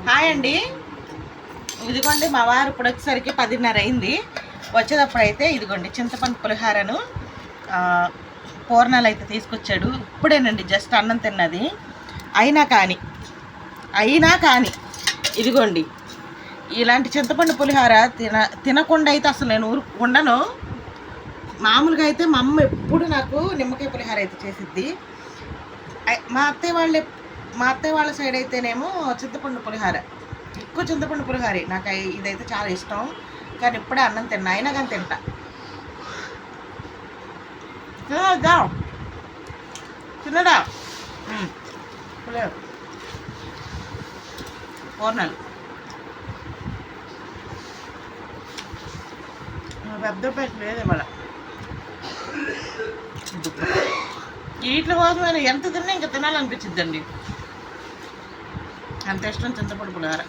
Hi అండి, ఇదిగోండి మా వారు ఇప్పుడు వచ్చేసరికి 10:30 అయింది. వచ్చేటప్పుడు అయితే ఇదిగోండి చింతపండు పులిహారను పూర్ణాలు అయితే తీసుకొచ్చాడు. ఇప్పుడేనండి జస్ట్ అన్నం తిన్నది. అయినా కానీ ఇదిగోండి ఇలాంటి చింతపండు పులిహార తినకుండా అయితే అసలు నేను ఉండను. మామూలుగా అయితే మా అమ్మ ఎప్పుడు నాకు నిమ్మకాయ పులిహార అయితే చేసిద్ది. మా అత్తయ్య వాళ్ళ సైడ్ అయితేనేమో చింతపండు పులిహార, ఎక్కువ చింతపండు పులిహార. నాకు ఇదైతే చాలా ఇష్టం. కానీ ఇప్పుడే అన్నం తిన్నా, అయినా కానీ తింటా. చిన్నదా పూర్ణాలు పెద్ద ప్యాక్ లేదు మళ్ళీ. వీటి కోసమైనా ఎంత తిన్నా ఇంకా తినాలనిపించిద్దండి. అంత ఇష్టం చింతపండు పులిహార.